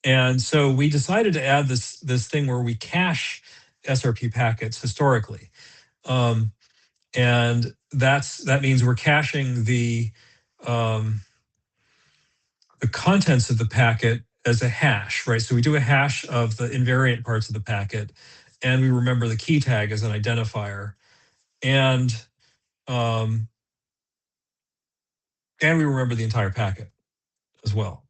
And so we decided to add this thing where we cache SRP packets historically. And that means we're caching the contents of the packet as a hash, right? So we do a hash of the invariant parts of the packet, and we remember the key tag as an identifier, and we remember the entire packet as well.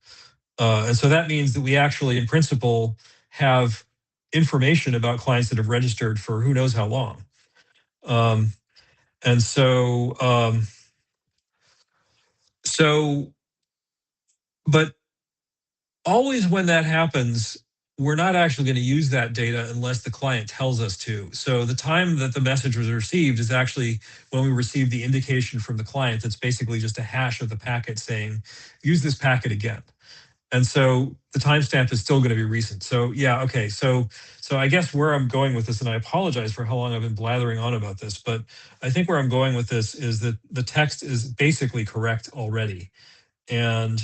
And so that means that we actually, in principle, have information about clients that have registered for who knows how long. And so, but always when that happens, we're not actually going to use that data unless the client tells us to. So the time that the message was received is actually when we receive the indication from the client that's basically just a hash of the packet saying, use this packet again. And so the timestamp is still going to be recent. So yeah, okay. So I guess where I'm going with this, and I apologize for how long I've been blathering on about this, but I think where I'm going with this is that the text is basically correct already. And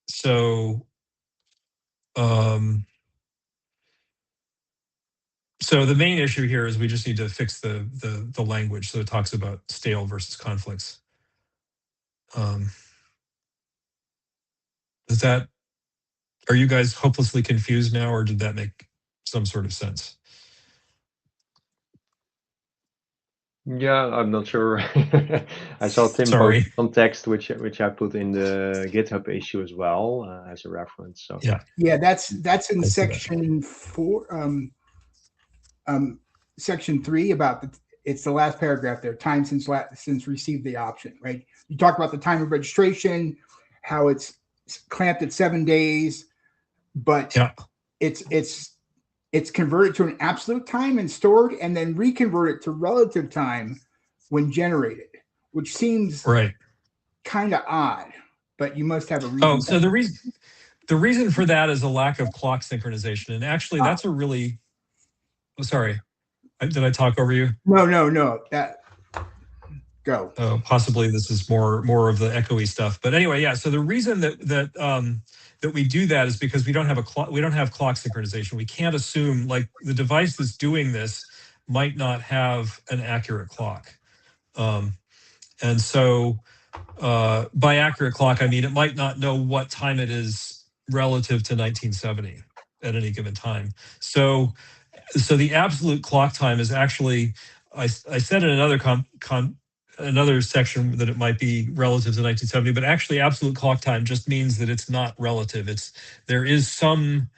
so the main issue here is we just need to fix the language. So it talks about stale versus conflicts. Are you guys hopelessly confused now, or did that make some sort of sense? Yeah, I'm not sure. I saw Tim Sorry. post some text which I put in the GitHub issue as well as a reference. So yeah, that's in section 4, section 3 about it's the last paragraph there. Time since received the option, right? You talk about the time of registration, how it's clamped at 7 days, but it's converted to an absolute time and stored, and then reconverted to relative time when generated, which seems kind of odd, but you must have a reason. Oh, so the reason for that is a lack of clock synchronization. And actually that's a really, sorry, did I talk over you? No, go. Possibly this is more of the echoey stuff, but anyway, yeah. So the reason that we do that is because we don't have clock synchronization. We can't assume, like, the device that's doing this might not have an accurate clock, and so by accurate clock I mean it might not know what time it is relative to 1970 at any given time. So the absolute clock time is actually, I said in another another section that it might be relative to 1970, but actually absolute clock time just means that it's not relative. There is some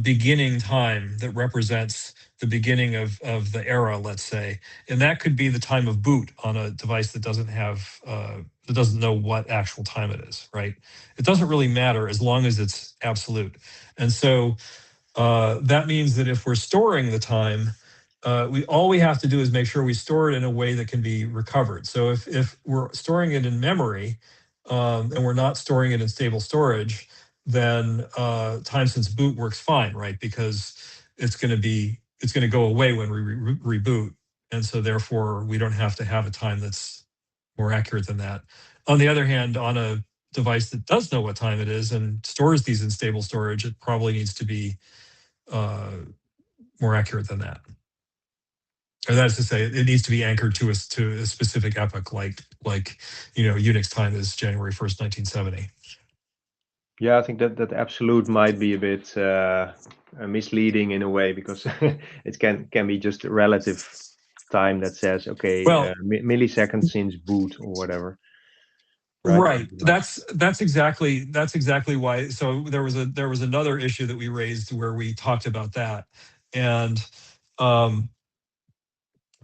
beginning time that represents the beginning of the era, let's say, and that could be the time of boot on a device that doesn't have that doesn't know what actual time it is, right? It doesn't really matter as long as it's absolute. And so that means that if we're storing the time, all we have to do is make sure we store it in a way that can be recovered. So if we're storing it in memory and we're not storing it in stable storage, then time since boot works fine, right? Because it's going to go away when we reboot, and so therefore we don't have to have a time that's more accurate than that. On the other hand, on a device that does know what time it is and stores these in stable storage, it probably needs to be more accurate than that. Or that is to say, it needs to be anchored to a specific epoch, like Unix time is January 1st, 1970. Yeah, I think that absolute might be a bit misleading in a way, because it can be just a relative time that says, okay, milliseconds since boot or whatever. Right. That's exactly why. So there was another issue that we raised where we talked about that, and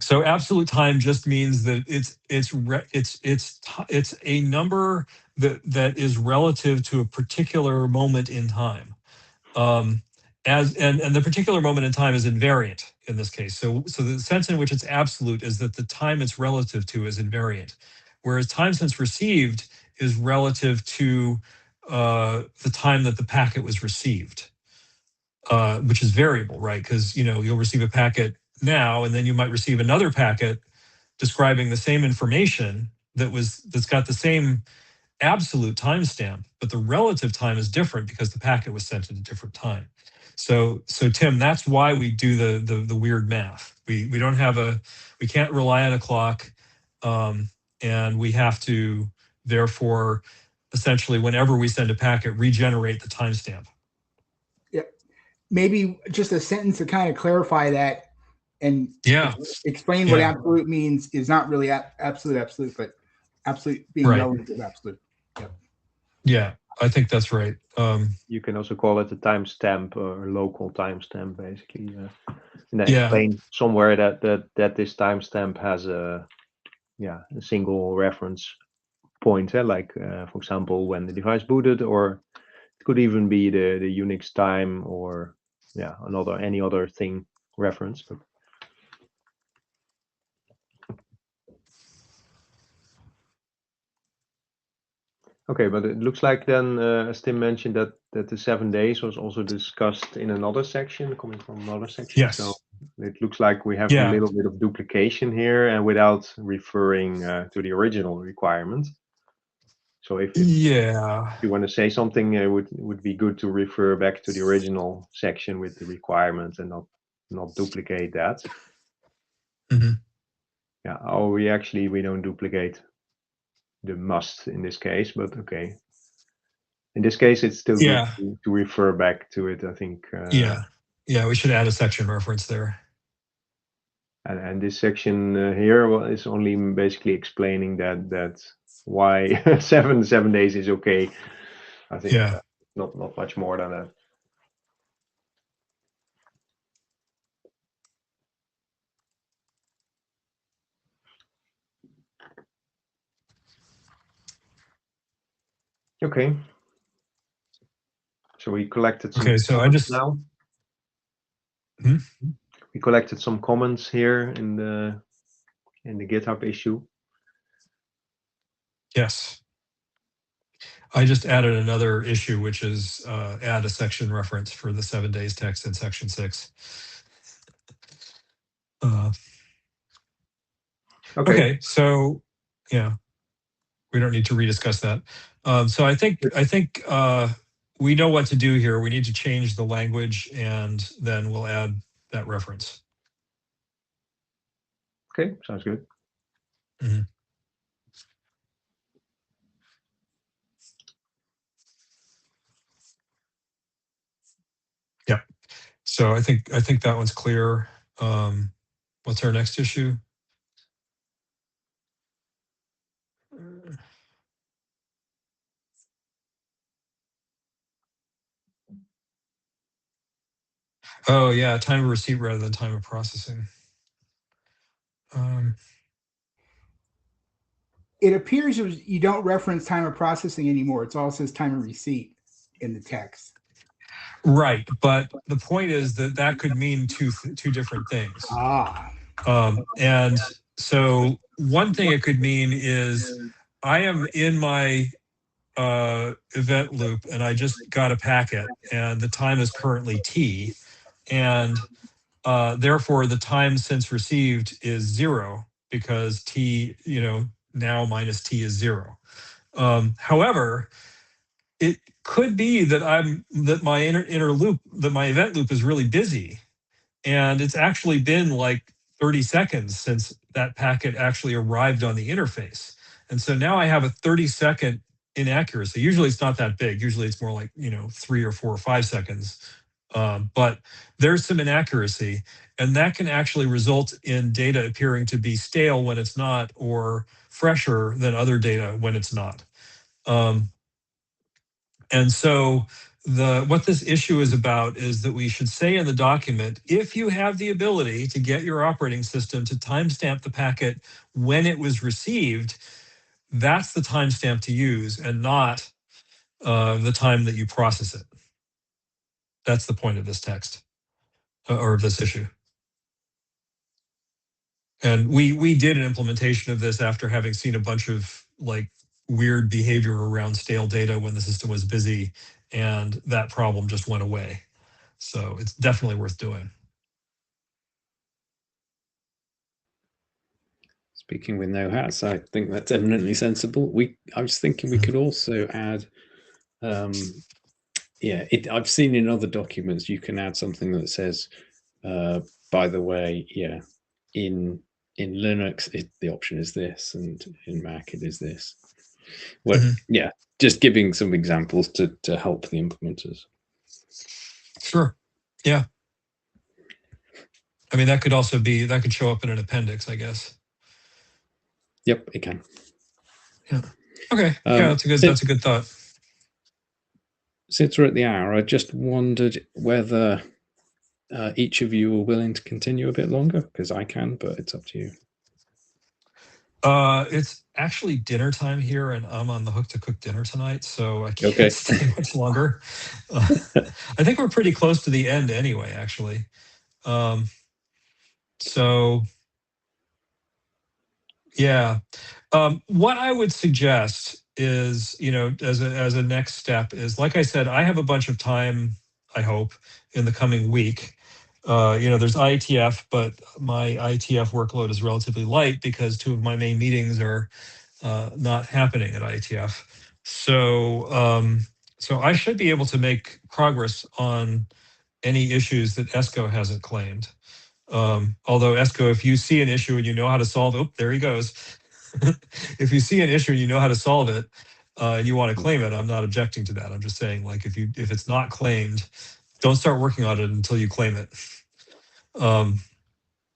so absolute time just means that it's a number that is relative to a particular moment in time, and the particular moment in time is invariant in this case. So the sense in which it's absolute is that the time it's relative to is invariant, whereas time since received is relative to the time that the packet was received, which is variable, right? Because you'll receive a packet now, and then you might receive another packet describing the same information that's got the same absolute timestamp, but the relative time is different because the packet was sent at a different time. So Tim, that's why we do the weird math. We can't rely on a clock, and we have to therefore essentially, whenever we send a packet, regenerate the timestamp. Yeah, maybe just a sentence to kind of clarify that and explain what absolute means is not really absolute, but absolute being relative absolute. Yep. Yeah, I think that's right. You can also call it a timestamp or local timestamp, basically. And then explain somewhere that this timestamp has a single reference point, like for example when the device booted, or it could even be the Unix time, or any other thing reference. But Okay, but it looks like then, as Tim mentioned, that the 7 days was also discussed in another section, coming from another section. Yes. So it looks like we have Yeah. a little bit of duplication here, and without referring to the original requirement. So if you want to say something, it would be good to refer back to the original section with the requirement and not duplicate that. Mhm. Yeah. Oh, we don't duplicate the must in this case, but okay. In this case, it's still good to refer back to it, I think. Yeah, we should add a section reference there. And this section here is only basically explaining that why 7 days is okay. I think not much more than that. Okay. So we collected some comments now. We collected some comments here in the GitHub issue. Yes. I just added another issue, which is add a section reference for the 7 days text in section 6. Okay, so yeah, we don't need to rediscuss that. So I think we know what to do here. We need to change the language, and then we'll add that reference. Okay, sounds good. Mm-hmm. Yeah. So I think that one's clear. What's our next issue? Oh yeah, time of receipt rather than time of processing. It appears you don't reference time of processing anymore. It all says time of receipt in the text. Right, but the point is that could mean two different things. And so one thing it could mean is I am in my event loop and I just got a packet and the time is currently T, and therefore the time since received is 0 because T, now minus T is 0. However, it could be that my inner loop, that my event loop is really busy, and it's actually been like 30 seconds since that packet actually arrived on the interface. And so now I have a 30-second inaccuracy. Usually it's not that big. Usually it's more like 3 or 4 or 5 seconds. But there's some inaccuracy, and that can actually result in data appearing to be stale when it's not, or fresher than other data when it's not. And so what this issue is about is that we should say in the document, if you have the ability to get your operating system to timestamp the packet when it was received, that's the timestamp to use and not the time that you process it. That's the point of this text or of this issue. And we did an implementation of this after having seen a bunch of weird behavior around stale data when the system was busy, and that problem just went away. So it's definitely worth doing. Speaking with no hats, I think that's eminently sensible. I was thinking we could also add, I've seen in other documents you can add something that says, by the way, in Linux the option is this, and in Mac it is this. Well, just giving some examples to help the implementers. Sure. Yeah. I mean, that could show up in an appendix, I guess. Yep, it can. Yeah. Okay. Yeah, that's a good thought. Since we're at the hour, I just wondered whether each of you are willing to continue a bit longer, because I can, but it's up to you. It's actually dinner time here, and I'm on the hook to cook dinner tonight, so I can't stay much longer. I think we're pretty close to the end anyway, actually. So, yeah. What I would suggest is, as a next step is, like I said, I have a bunch of time, I hope, in the coming week. There's IETF, but my IETF workload is relatively light because 2 of my main meetings are not happening at IETF. So I should be able to make progress on any issues that ESCO hasn't claimed. Although ESCO, if you see an issue and you know how to solve it, oh, there he goes. If you see an issue and you know how to solve it, and you want to claim it, I'm not objecting to that. I'm just saying, like, if it's not claimed, don't start working on it until you claim it.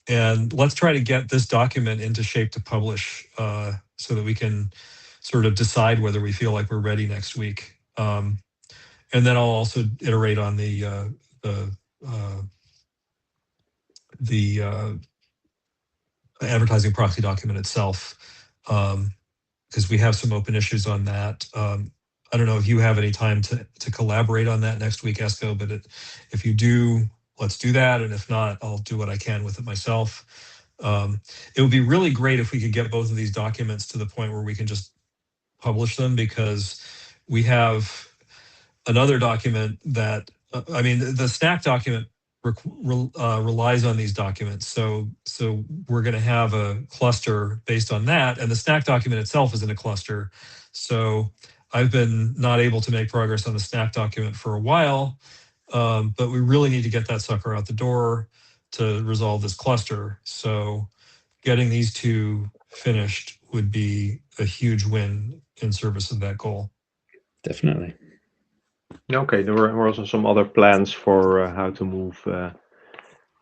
And let's try to get this document into shape to publish, so that we can sort of decide whether we feel like we're ready next week. And then I'll also iterate on the advertising proxy document itself, because we have some open issues on that. I don't know if you have any time to collaborate on that next week, Esco, but if you do, let's do that. And if not, I'll do what I can with it myself. It would be really great if we could get both of these documents to the point where we can just publish them, because we have another document that, the SNAC document relies on these documents. So we're going to have a cluster based on that. And the SNAC document itself is in a cluster. So I've been not able to make progress on the SNAC document for a while, but we really need to get that sucker out the door to resolve this cluster. So getting these 2 finished would be a huge win in service of that goal. Definitely. Okay, there were also some other plans for how to move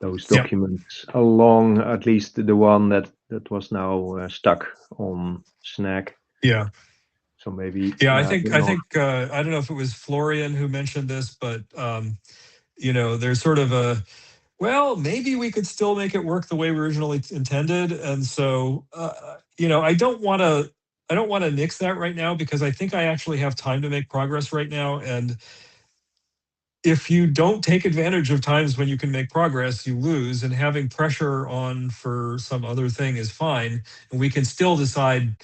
those documents along, at least the one that was now stuck on SNAC. Yeah. So maybe. Yeah, I think I don't know if it was Florian who mentioned this, but there's sort of maybe we could still make it work the way we originally intended, and so I don't want to nix that right now, because I think I actually have time to make progress right now. And if you don't take advantage of times when you can make progress, you lose. And having pressure on for some other thing is fine. And we can still decide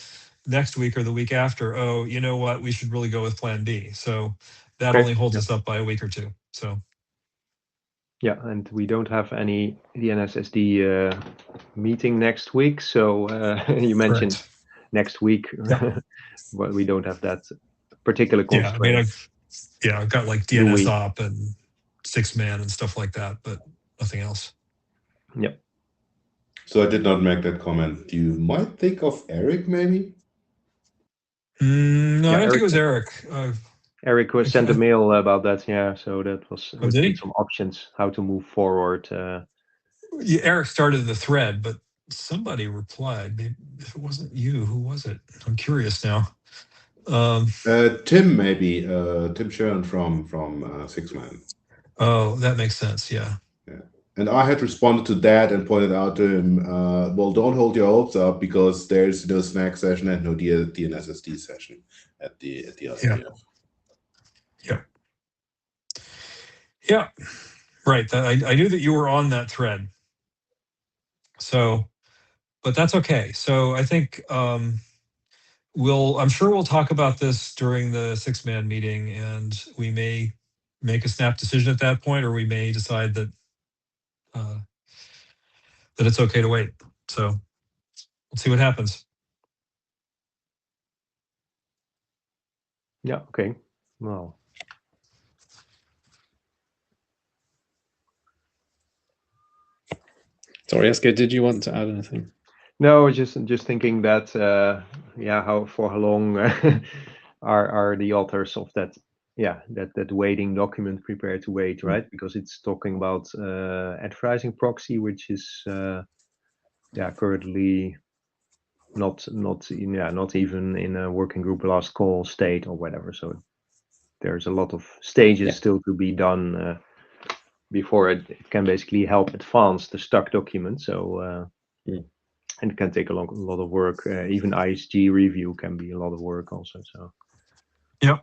next week or the week after, oh, you know what, we should really go with plan B. So that only holds us up by a week or 2. So. Yeah, and we don't have any DNSSD meeting next week. So you mentioned Correct. Next week, but we don't have that particular constraint. I've got like DNS op and 6-man and stuff like that, but nothing else. Yep. So I did not make that comment. You might think of Eric, maybe? No, I don't think it was Eric. Eric was sent a mail about that, yeah. So that was some options how to move forward. Eric started the thread, but somebody replied. Maybe if it wasn't you, who was it? I'm curious now. Tim, maybe. Tim Sharon from 6-man. Oh, that makes sense. Yeah. And I had responded to that and pointed out to him, well, don't hold your hopes up, because there's no SNAC session and no DNSSD session at the IETF. Yeah. Right. I knew that you were on that thread. So, but that's okay. So I think I'm sure we'll talk about this during the 6-man meeting, and we may make a snap decision at that point, or we may decide that that it's okay to wait. So we'll see what happens. Yeah. Okay. Well. Sorry, Esko, did you want to add anything? No, just thinking that how long are the authors of that that waiting document prepared to wait, right? Because it's talking about advertising proxy, which is currently not even in a working group last call state or whatever. So there's a lot of stages still to be done before it can basically help advance the stuck document. So and it can take a lot of work. Even ISG review can be a lot of work also. So yep.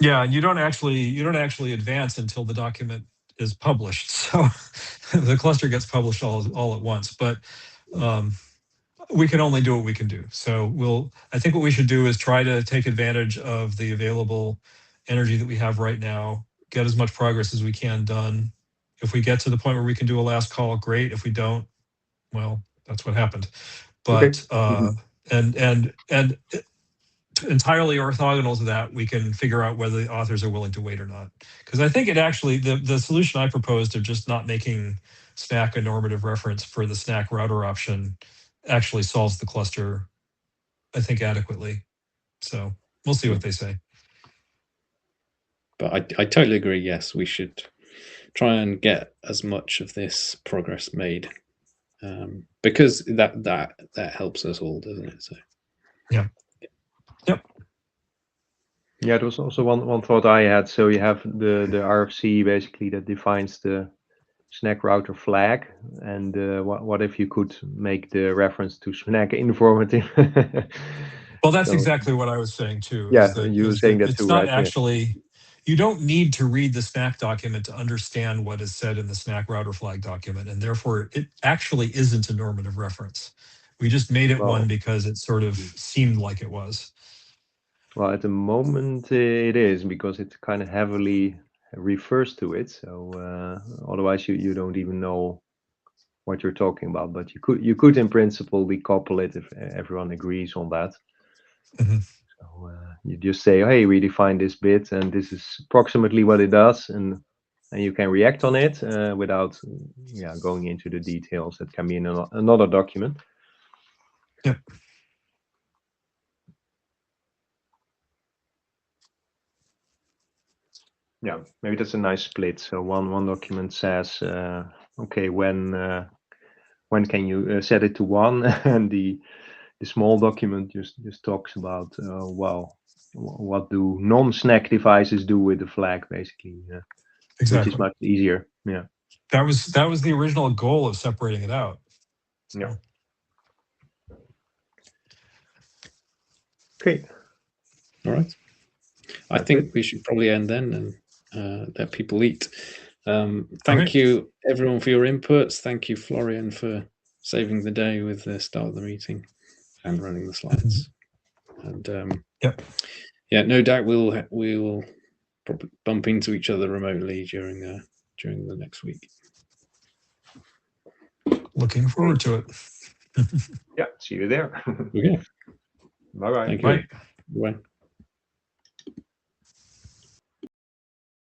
Yeah, and you don't actually advance until the document is published. So the cluster gets published all at once. But we can only do what we can do. So I think what we should do is try to take advantage of the available energy that we have right now, get as much progress as we can done. If we get to the point where we can do a last call, great. If we don't, well, that's what happened. But and entirely orthogonal to that, we can figure out whether the authors are willing to wait or not. Because I think it actually, the solution I proposed of just not making SNAC a normative reference for the SNAC router option actually solves the cluster, I think, adequately. So we'll see what they say. But I totally agree. Yes, we should try and get as much of this progress made, because that helps us all, doesn't it? So yeah. Yep. Yeah, there was also one thought I had. So you have the RFC basically that defines the SNAC router flag, and what if you could make the reference to SNAC informative? Well, that's exactly what I was saying too. Yeah, you were saying that it's too, not right? actually. You don't need to read the SNAC document to understand what is said in the SNAC router flag document, and therefore it actually isn't a normative reference. We just made it one because it sort of seemed like it was. Well, at the moment it is, because it kind of heavily refers to it. So otherwise you don't even know what you're talking about. But you could in principle decouple it if everyone agrees on that. Mm-hmm. So you just say, hey, we define this bit and this is approximately what it does, and you can react on it without going into the details that can be in another document. Yep. Yeah, maybe that's a nice split. So one document says, okay, when can you set it to 1, and the small document just talks about well, what do non-SNAC devices do with the flag, basically. Exactly. Which is much easier. Yeah. That was the original goal of separating it out. So. Yeah. Okay. All right. I think we should probably end then and let people eat. Thank you, everyone, for your inputs. Thank you, Florian, for saving the day with the start of the meeting and running the slides. And yeah, no doubt we'll probably bump into each other remotely during the next week. Looking forward to it. Yeah, see you there. Okay. Bye-bye. Thank you. Bye.